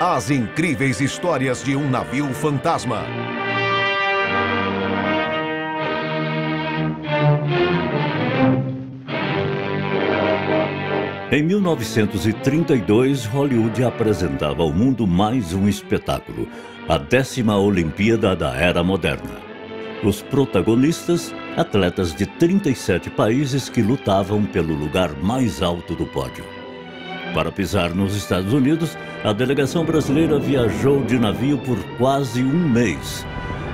As incríveis histórias de um navio fantasma. Em 1932, Hollywood apresentava ao mundo mais um espetáculo, a 10ª Olimpíada da Era Moderna. Os protagonistas, atletas de 37 países que lutavam pelo lugar mais alto do pódio. Para pisar nos Estados Unidos, a delegação brasileira viajou de navio por quase um mês.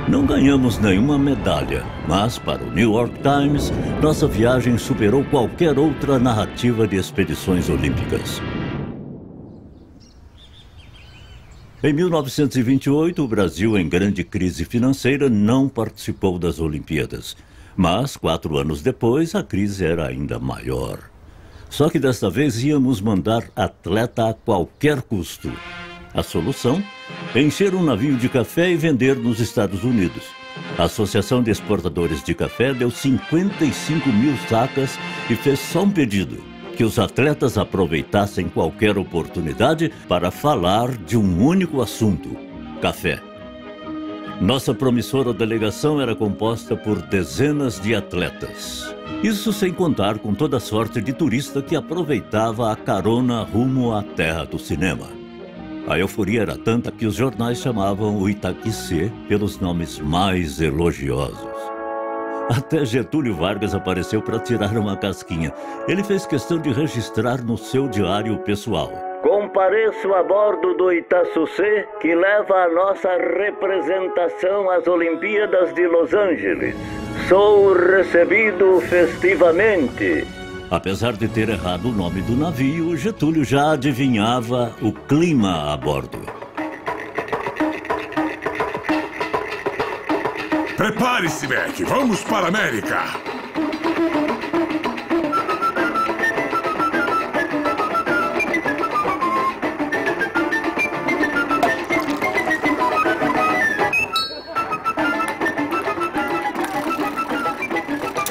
Não ganhamos nenhuma medalha, mas para o New York Times, nossa viagem superou qualquer outra narrativa de expedições olímpicas. Em 1928, o Brasil, em grande crise financeira, não participou das Olimpíadas. Mas, 4 anos depois, a crise era ainda maior. Só que desta vez íamos mandar atleta a qualquer custo. A solução? Encher um navio de café e vender nos Estados Unidos. A Associação de Exportadores de Café deu 55 mil sacas e fez só um pedido: que os atletas aproveitassem qualquer oportunidade para falar de um único assunto: café. Nossa promissora delegação era composta por dezenas de atletas. Isso sem contar com toda sorte de turista que aproveitava a carona rumo à terra do cinema. A euforia era tanta que os jornais chamavam o Itaquissê pelos nomes mais elogiosos. Até Getúlio Vargas apareceu para tirar uma casquinha. Ele fez questão de registrar no seu diário pessoal: compareço a bordo do Itaçucê, que leva a nossa representação às Olimpíadas de Los Angeles. Sou recebido festivamente. Apesar de ter errado o nome do navio, Getúlio já adivinhava o clima a bordo. Prepare-se, Beck. Vamos para a América.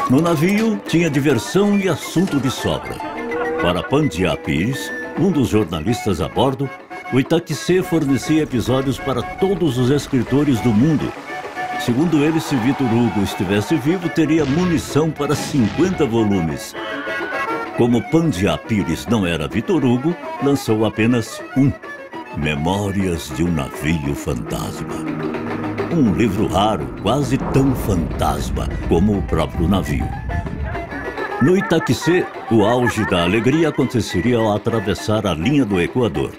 No navio, tinha diversão e assunto de sobra. Para Pandiá Pires, um dos jornalistas a bordo, o Itaquissê fornecia episódios para todos os escritores do mundo. Segundo ele, se Victor Hugo estivesse vivo, teria munição para 50 volumes. Como Pandiá Pires não era Victor Hugo, lançou apenas um: Memórias de um Navio Fantasma. Um livro raro, quase tão fantasma como o próprio navio. No Itaquissê, o auge da alegria aconteceria ao atravessar a linha do Equador.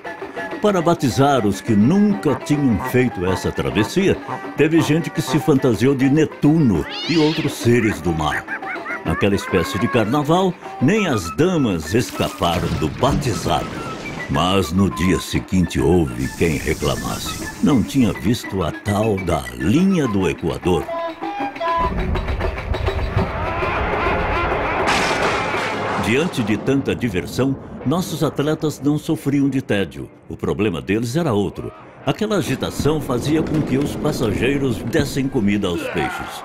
Para batizar os que nunca tinham feito essa travessia, teve gente que se fantasiou de Netuno e outros seres do mar. Naquela espécie de carnaval, nem as damas escaparam do batizado. Mas no dia seguinte houve quem reclamasse. Não tinha visto a tal da linha do Equador. Diante de tanta diversão, nossos atletas não sofriam de tédio. O problema deles era outro. Aquela agitação fazia com que os passageiros dessem comida aos peixes.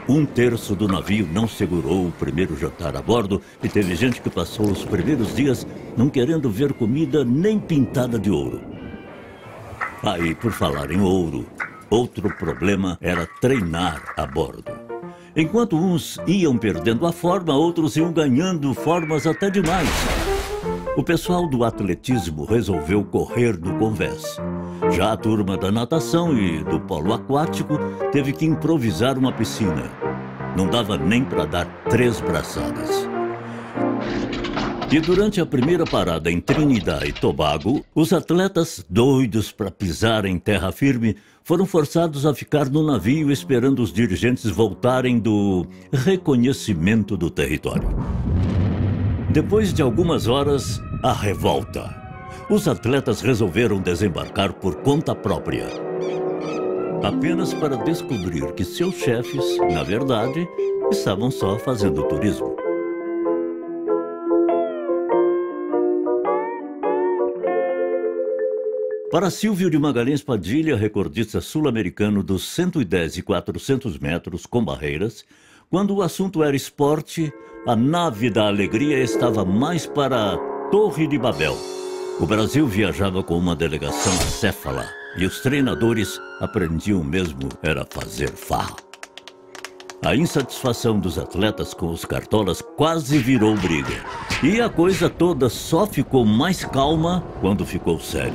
1/3 do navio não segurou o primeiro jantar a bordo e teve gente que passou os primeiros dias não querendo ver comida nem pintada de ouro. Aí, por falar em ouro, outro problema era treinar a bordo. Enquanto uns iam perdendo a forma, outros iam ganhando formas até demais. O pessoal do atletismo resolveu correr no convés. Já a turma da natação e do polo aquático teve que improvisar uma piscina. Não dava nem para dar 3 braçadas. E durante a primeira parada em Trinidad e Tobago, os atletas, doidos para pisar em terra firme, foram forçados a ficar no navio esperando os dirigentes voltarem do reconhecimento do território. Depois de algumas horas, a revolta. Os atletas resolveram desembarcar por conta própria. Apenas para descobrir que seus chefes, na verdade, estavam só fazendo turismo. Para Silvio de Magalhães Padilha, recordista sul-americano dos 110 e 400 metros com barreiras, quando o assunto era esporte, a nave da alegria estava mais para a Torre de Babel. O Brasil viajava com uma delegação acéfala e os treinadores aprendiam mesmo era fazer farra. A insatisfação dos atletas com os cartolas quase virou briga. E a coisa toda só ficou mais calma quando ficou séria.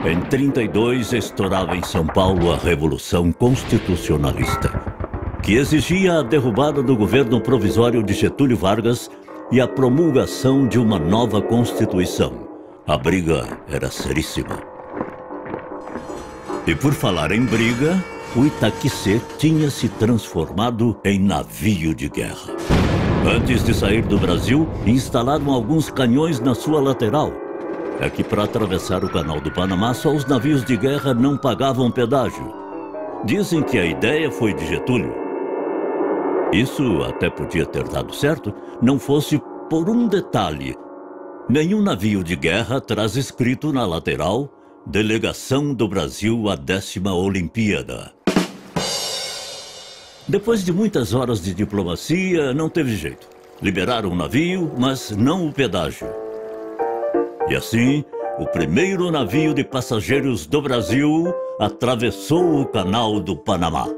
Em 32, estourava em São Paulo a Revolução Constitucionalista, que exigia a derrubada do governo provisório de Getúlio Vargas e a promulgação de uma nova Constituição. A briga era seríssima. E por falar em briga, o Itaquissê tinha se transformado em navio de guerra. Antes de sair do Brasil, instalaram alguns canhões na sua lateral. É que para atravessar o Canal do Panamá, só os navios de guerra não pagavam pedágio. Dizem que a ideia foi de Getúlio. Isso até podia ter dado certo, não fosse por um detalhe. Nenhum navio de guerra traz escrito na lateral: Delegação do Brasil à 10ª Olimpíada. Depois de muitas horas de diplomacia, não teve jeito. Liberaram o navio, mas não o pedágio. E assim, o primeiro navio de passageiros do Brasil atravessou o Canal do Panamá.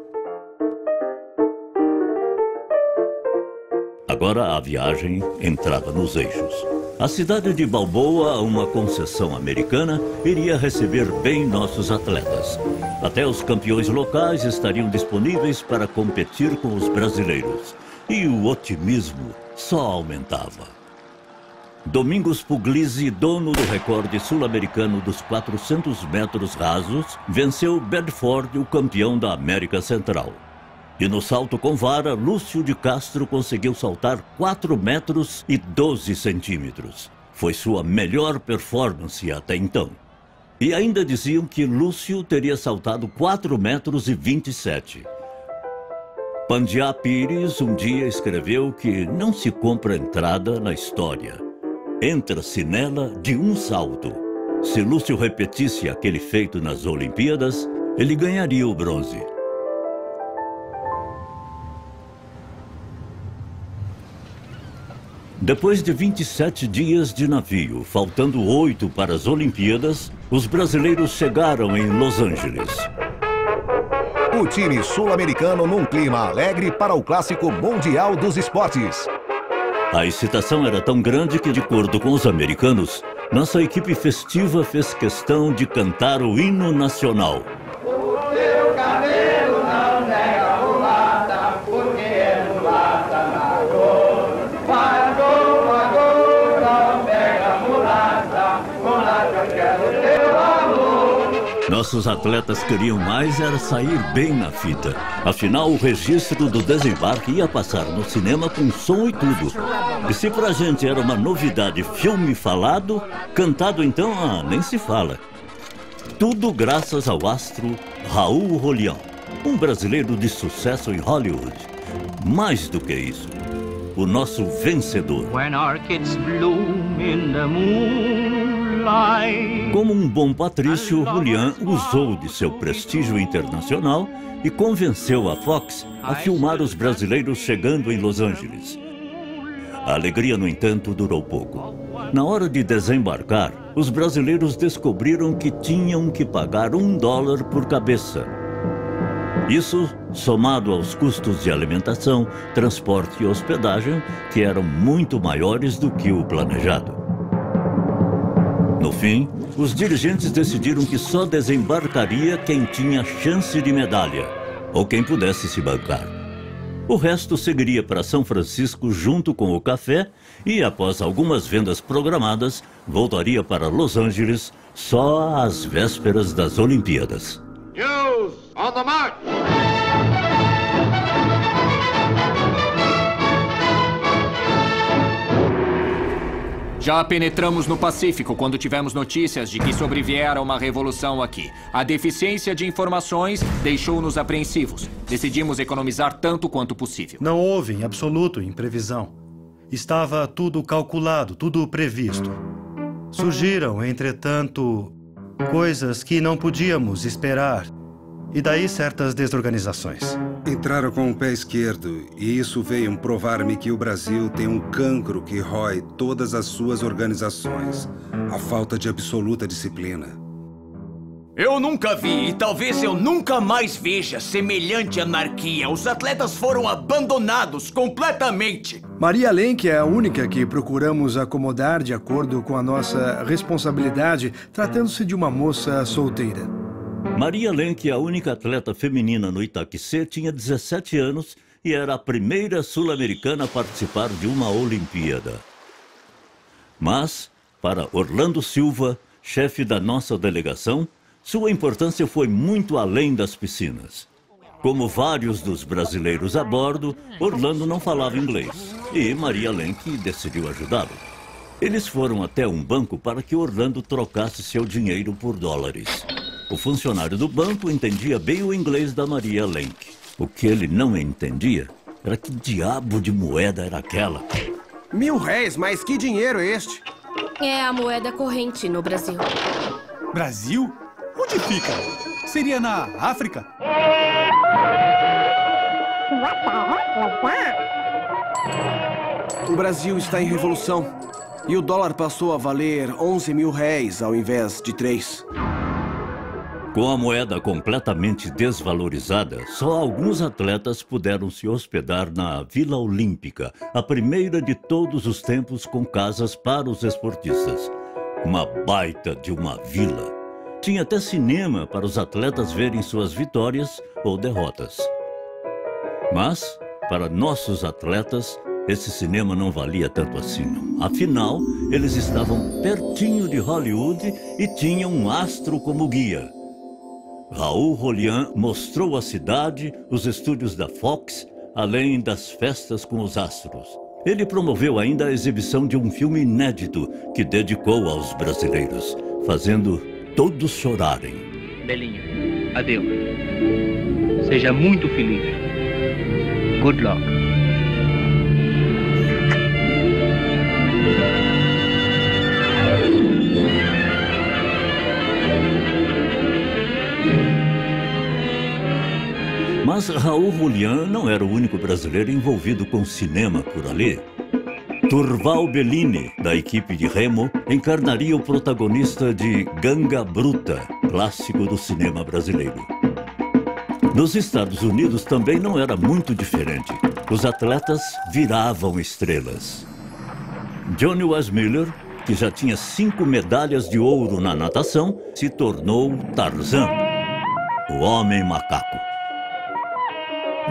Agora a viagem entrava nos eixos. A cidade de Balboa, uma concessão americana, iria receber bem nossos atletas. Até os campeões locais estariam disponíveis para competir com os brasileiros. E o otimismo só aumentava. Domingos Puglisi, dono do recorde sul-americano dos 400 metros rasos, venceu Bedford, o campeão da América Central. E no salto com vara, Lúcio de Castro conseguiu saltar 4 metros e 12 centímetros. Foi sua melhor performance até então. E ainda diziam que Lúcio teria saltado 4 metros e 27. Pandiá Pires um dia escreveu que não se compra entrada na história. Entra-se nela de um salto. Se Lúcio repetisse aquele feito nas Olimpíadas, ele ganharia o bronze. Depois de 27 dias de navio, faltando 8 para as Olimpíadas, os brasileiros chegaram em Los Angeles. O time sul-americano num clima alegre para o Clássico Mundial dos Esportes. A excitação era tão grande que, de acordo com os americanos, nossa equipe festiva fez questão de cantar o hino nacional. O teu cabelo não nega mulata, porque é mulata na cor. Vai agora, pega mulata, mulata quero teu amor. Nossos atletas queriam mais era sair bem na fita. Afinal, o registro do desembarque ia passar no cinema com som e tudo. E se pra gente era uma novidade filme falado, cantado então, nem se fala. Tudo graças ao astro Raul Julián, um brasileiro de sucesso em Hollywood. Mais do que isso, o nosso vencedor. When orchids bloom in the moonlight. Como um bom patrício, Julián usou de seu prestígio internacional e convenceu a Fox a filmar os brasileiros chegando em Los Angeles. A alegria, no entanto, durou pouco. Na hora de desembarcar, os brasileiros descobriram que tinham que pagar $1 por cabeça. Isso, somado aos custos de alimentação, transporte e hospedagem, que eram muito maiores do que o planejado. No fim, os dirigentes decidiram que só desembarcaria quem tinha chance de medalha, ou quem pudesse se bancar. O resto seguiria para São Francisco junto com o café e, após algumas vendas programadas, voltaria para Los Angeles só às vésperas das Olimpíadas. News on the march! Já penetramos no Pacífico quando tivemos notícias de que sobreviera uma revolução aqui. A deficiência de informações deixou-nos apreensivos. Decidimos economizar tanto quanto possível. Não houve, em absoluto, imprevisão. Estava tudo calculado, tudo previsto. Surgiram, entretanto, coisas que não podíamos esperar. E daí certas desorganizações. Entraram com o pé esquerdo, e isso veio provar-me que o Brasil tem um cancro que rói todas as suas organizações. A falta de absoluta disciplina. Eu nunca vi, e talvez eu nunca mais veja, semelhante anarquia. Os atletas foram abandonados completamente. Maria Lenk é a única que procuramos acomodar de acordo com a nossa responsabilidade, tratando-se de uma moça solteira. Maria Lenk, a única atleta feminina no Itaquissé, tinha 17 anos e era a primeira sul-americana a participar de uma Olimpíada. Mas, para Orlando Silva, chefe da nossa delegação, sua importância foi muito além das piscinas. Como vários dos brasileiros a bordo, Orlando não falava inglês e Maria Lenk decidiu ajudá-lo. Eles foram até um banco para que Orlando trocasse seu dinheiro por dólares. O funcionário do banco entendia bem o inglês da Maria Lenk. O que ele não entendia era que diabo de moeda era aquela. R$1000, mas que dinheiro é este? É a moeda corrente no Brasil. Brasil? Onde fica? Seria na África? O Brasil está em revolução. E o dólar passou a valer R$11.000 ao invés de 3. Com a moeda completamente desvalorizada, só alguns atletas puderam se hospedar na Vila Olímpica, a primeira de todos os tempos com casas para os esportistas. Uma baita de uma vila. Tinha até cinema para os atletas verem suas vitórias ou derrotas. Mas, para nossos atletas, esse cinema não valia tanto assim, não. Afinal, eles estavam pertinho de Hollywood e tinham um astro como guia. Raul Julián mostrou a cidade, os estúdios da Fox, além das festas com os astros. Ele promoveu ainda a exibição de um filme inédito que dedicou aos brasileiros, fazendo todos chorarem. Belinho, adeus. Seja muito feliz. Good luck. Mas Raul Julián não era o único brasileiro envolvido com cinema por ali. Turval Bellini, da equipe de remo, encarnaria o protagonista de Ganga Bruta, clássico do cinema brasileiro. Nos Estados Unidos também não era muito diferente. Os atletas viravam estrelas. Johnny Weissmuller, que já tinha 5 medalhas de ouro na natação, se tornou Tarzan, o homem macaco.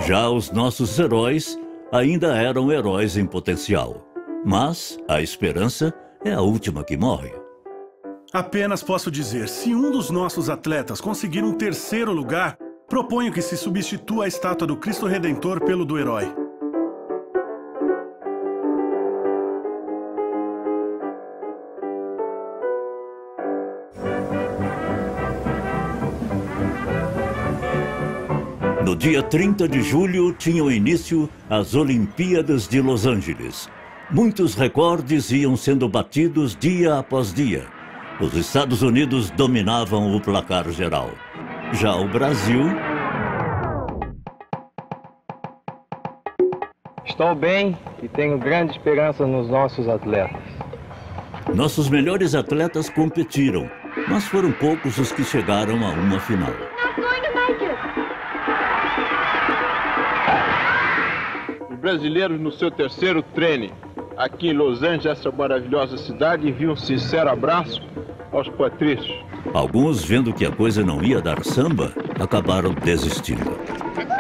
Já os nossos heróis ainda eram heróis em potencial. Mas a esperança é a última que morre. Apenas posso dizer, se um dos nossos atletas conseguir um 3º lugar, proponho que se substitua a estátua do Cristo Redentor pelo do herói. No dia 30 de julho, tinham início as Olimpíadas de Los Angeles. Muitos recordes iam sendo batidos dia após dia. Os Estados Unidos dominavam o placar geral. Já o Brasil... Estou bem e tenho grande esperança nos nossos atletas. Nossos melhores atletas competiram, mas foram poucos os que chegaram a uma final. Os brasileiros no seu 3º treino aqui em Los Angeles, essa maravilhosa cidade, enviam um sincero abraço aos patrícios. Alguns, vendo que a coisa não ia dar samba, acabaram desistindo. What's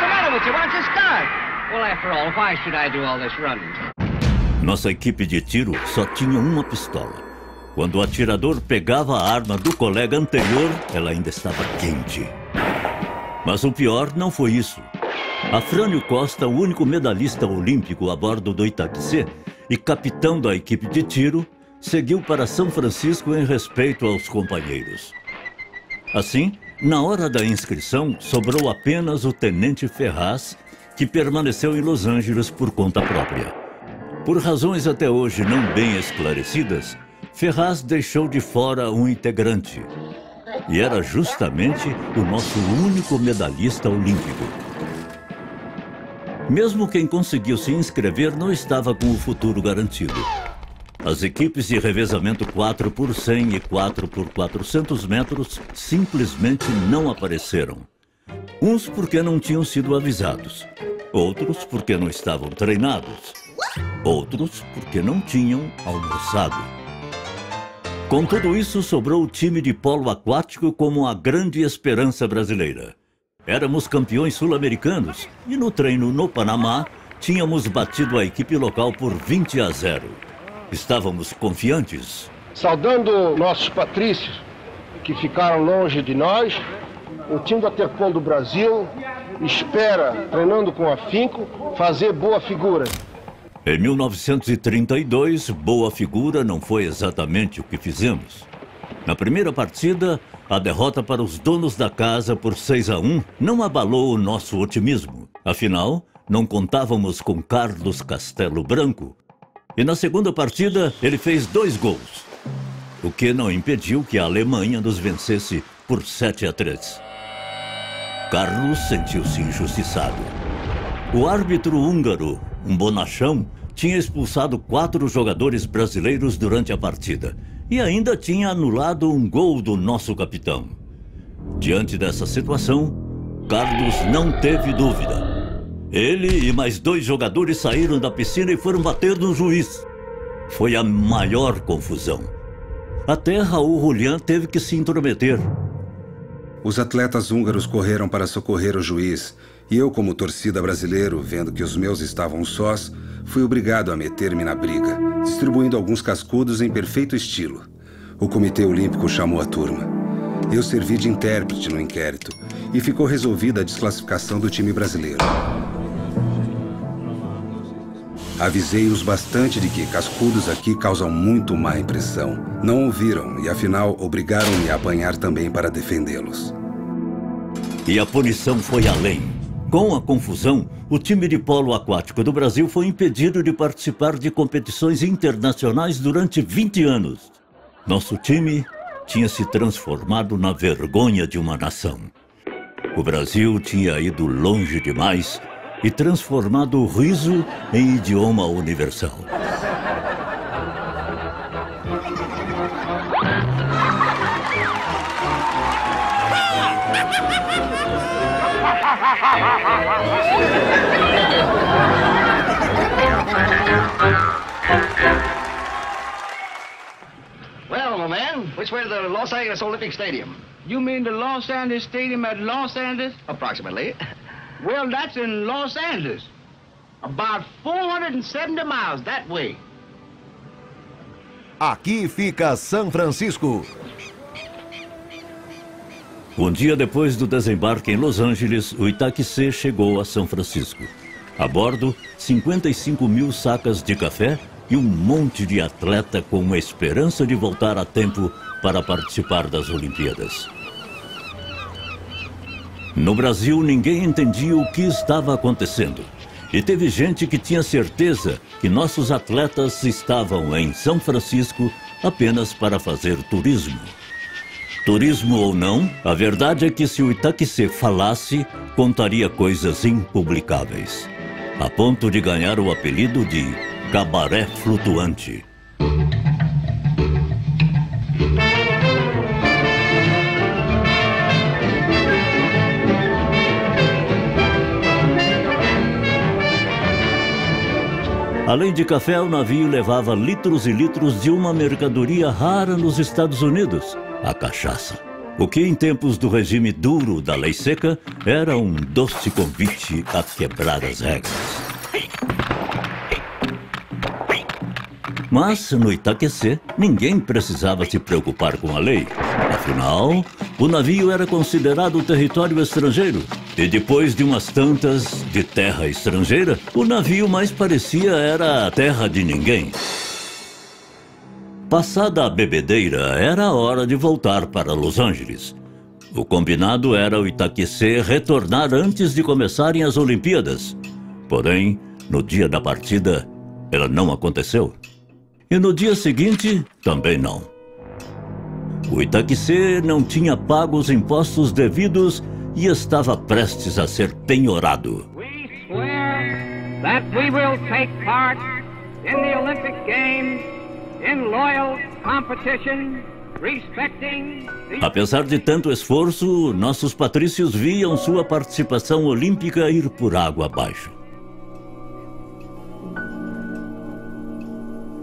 the matter with you? Why don't you start? Well, after all, why should I do all this running? Nossa equipe de tiro só tinha uma pistola. Quando o atirador pegava a arma do colega anterior, ela ainda estava quente. Mas o pior não foi isso. Afrânio Costa, o único medalhista olímpico a bordo do Itaquissé e capitão da equipe de tiro, seguiu para São Francisco em respeito aos companheiros. Assim, Na hora da inscrição, sobrou apenas o tenente Ferraz, que permaneceu em Los Angeles por conta própria. Por razões até hoje não bem esclarecidas, Ferraz deixou de fora um integrante. E era justamente o nosso único medalhista olímpico. Mesmo quem conseguiu se inscrever não estava com o futuro garantido. As equipes de revezamento 4 por 100 e 4 por 400 metros simplesmente não apareceram. Uns porque não tinham sido avisados, outros porque não estavam treinados, outros porque não tinham almoçado. Com tudo isso, sobrou o time de polo aquático como a grande esperança brasileira. Éramos campeões sul-americanos e no treino no Panamá, tínhamos batido a equipe local por 20-0. Estávamos confiantes. Saudando nossos patrícios que ficaram longe de nós, o time da Taekwondo do Brasil espera, treinando com afinco, fazer boa figura. Em 1932, boa figura não foi exatamente o que fizemos. Na primeira partida, a derrota para os donos da casa por 6-1 não abalou o nosso otimismo. Afinal, não contávamos com Carlos Castelo Branco. E na segunda partida, ele fez 2 gols, o que não impediu que a Alemanha nos vencesse por 7-3. Carlos sentiu-se injustiçado. O árbitro húngaro, um bonachão, tinha expulsado 4 jogadores brasileiros durante a partida e ainda tinha anulado um gol do nosso capitão. Diante dessa situação, Carlos não teve dúvida. Ele e mais 2 jogadores saíram da piscina e foram bater no juiz. Foi a maior confusão. Até Raul Julián teve que se intrometer. Os atletas húngaros correram para socorrer o juiz, e eu, como torcida brasileiro, vendo que os meus estavam sós, fui obrigado a meter-me na briga, distribuindo alguns cascudos em perfeito estilo. O Comitê Olímpico chamou a turma. Eu servi de intérprete no inquérito, e ficou resolvida a desclassificação do time brasileiro. Avisei-os bastante de que cascudos aqui causam muito má impressão. Não ouviram e, afinal, obrigaram-me a apanhar também para defendê-los. E a punição foi além. Com a confusão, o time de polo aquático do Brasil foi impedido de participar de competições internacionais durante 20 anos. Nosso time tinha se transformado na vergonha de uma nação. O Brasil tinha ido longe demais e transformado o riso em idioma universal. Well, my man, which way to the Los Angeles Olympic Stadium? You mean the Los Angeles Stadium at Los Angeles? Approximately. Well, that's in Los Angeles. About 470 miles that way. Aqui fica São Francisco. Um dia depois do desembarque em Los Angeles, o Itaquissé chegou a São Francisco. A bordo, 55 mil sacas de café e um monte de atleta com a esperança de voltar a tempo para participar das Olimpíadas. No Brasil, ninguém entendia o que estava acontecendo. E teve gente que tinha certeza que nossos atletas estavam em São Francisco apenas para fazer turismo. Turismo ou não, a verdade é que se o Itaquissé falasse, contaria coisas impublicáveis, a ponto de ganhar o apelido de Cabaré Flutuante. Além de café, o navio levava litros e litros de uma mercadoria rara nos Estados Unidos, a cachaça. O que em tempos do regime duro da lei seca era um doce convite a quebrar as regras. Mas no Itaquissé, ninguém precisava se preocupar com a lei. Afinal, o navio era considerado território estrangeiro. E depois de umas tantas de terra estrangeira, o navio mais parecia era a terra de ninguém. Passada a bebedeira, era hora de voltar para Los Angeles. O combinado era o Itaquissê retornar antes de começarem as Olimpíadas. Porém, no dia da partida, ela não aconteceu. E no dia seguinte, também não. O Itaquissê não tinha pago os impostos devidos e estava prestes a ser penhorado. We swear that we will take part in the Olympic Games in loyal competition, respecting the... Apesar de tanto esforço, nossos patrícios viam sua participação olímpica ir por água abaixo.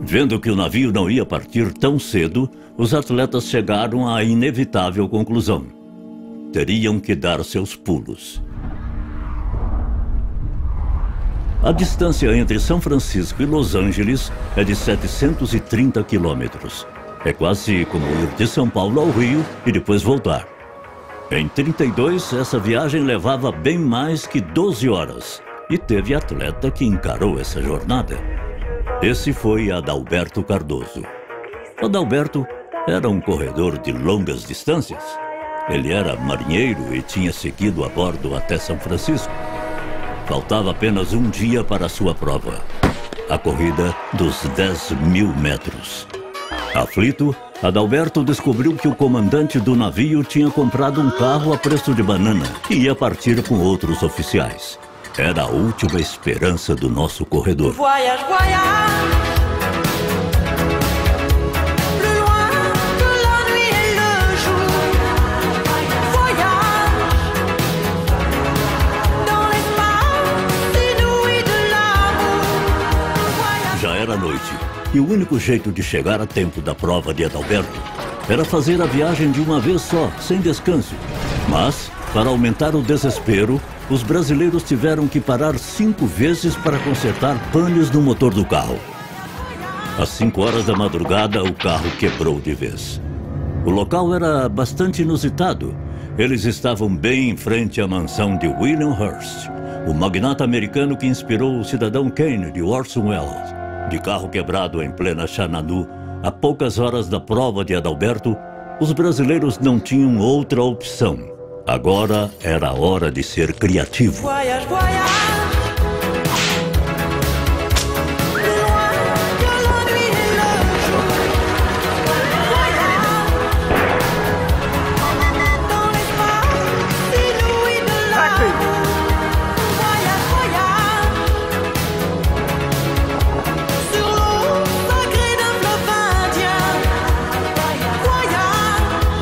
Vendo que o navio não ia partir tão cedo, os atletas chegaram à inevitável conclusão: teriam que dar seus pulos. A distância entre São Francisco e Los Angeles é de 730 quilômetros. É quase como ir de São Paulo ao Rio e depois voltar. Em 32, essa viagem levava bem mais que 12 horas. E teve atleta que encarou essa jornada. Esse foi Adalberto Cardoso. Adalberto era um corredor de longas distâncias. Ele era marinheiro e tinha seguido a bordo até São Francisco. Faltava apenas um dia para a sua prova, a corrida dos 10.000 metros. Aflito, Adalberto descobriu que o comandante do navio tinha comprado um carro a preço de banana e ia partir com outros oficiais. Era a última esperança do nosso corredor. Voyage, voyage. Já era noite, e o único jeito de chegar a tempo da prova de Adalberto era fazer a viagem de uma vez só, sem descanso. Mas, para aumentar o desespero, os brasileiros tiveram que parar 5 vezes para consertar panes no motor do carro. Às 5 horas da madrugada, o carro quebrou de vez. O local era bastante inusitado. Eles estavam bem em frente à mansão de William Hearst, o magnata americano que inspirou o cidadão Kane de Orson Welles. De carro quebrado em plena Xanadu, a poucas horas da prova de Adalberto, os brasileiros não tinham outra opção. Agora era a hora de ser criativo. Voyage, voyage.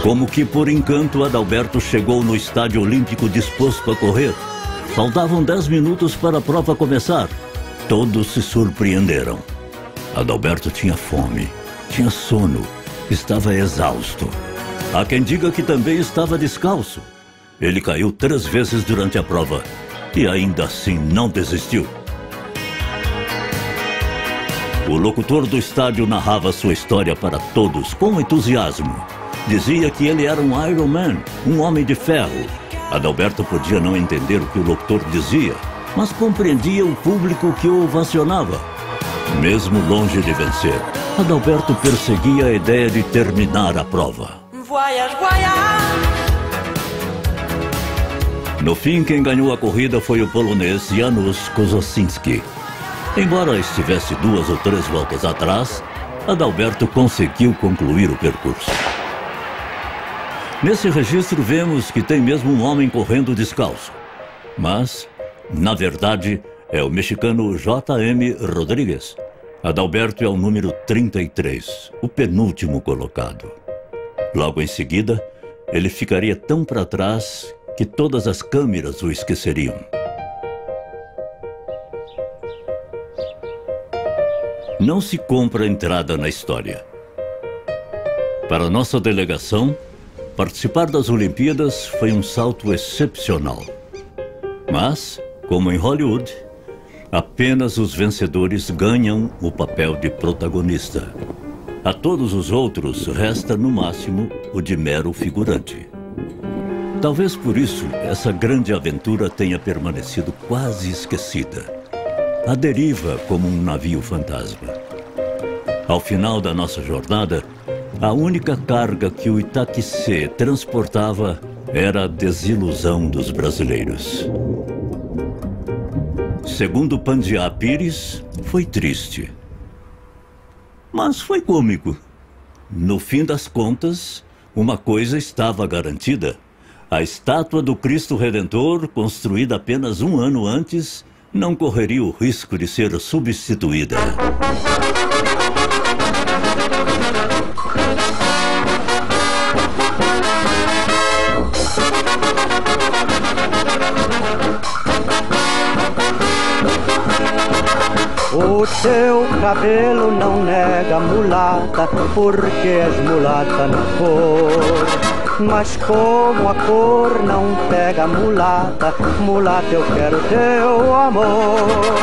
Como que por encanto, Adalberto chegou no estádio olímpico disposto a correr. Faltavam 10 minutos para a prova começar. Todos se surpreenderam. Adalberto tinha fome, tinha sono, estava exausto. Há quem diga que também estava descalço. Ele caiu 3 vezes durante a prova e ainda assim não desistiu. O locutor do estádio narrava sua história para todos com entusiasmo. Dizia que ele era um Iron Man, um homem de ferro. Adalberto podia não entender o que o locutor dizia, mas compreendia o público que o ovacionava. Mesmo longe de vencer, Adalberto perseguia a ideia de terminar a prova. Voyage, voyage. No fim, quem ganhou a corrida foi o polonês Janusz Kozosinski. Embora estivesse 2 ou 3 voltas atrás, Adalberto conseguiu concluir o percurso. Nesse registro vemos que tem mesmo um homem correndo descalço. Mas, na verdade, é o mexicano J.M. Rodrigues. Adalberto é o número 33, o penúltimo colocado. Logo em seguida, ele ficaria tão para trás que todas as câmeras o esqueceriam. Não se compra entrada na história. Para nossa delegação, participar das Olimpíadas foi um salto excepcional. Mas, como em Hollywood, apenas os vencedores ganham o papel de protagonista. A todos os outros resta, no máximo, o de mero figurante. Talvez por isso essa grande aventura tenha permanecido quase esquecida. À deriva como um navio fantasma. Ao final da nossa jornada, a única carga que o Itaquissê transportava era a desilusão dos brasileiros. Segundo Pandiá Pires, foi triste. Mas foi cômico. No fim das contas, uma coisa estava garantida. A estátua do Cristo Redentor, construída apenas um ano antes, não correria o risco de ser substituída. O teu cabelo não nega mulata, porque és mulata na cor. Mas como a cor não pega mulata, mulata eu quero teu amor.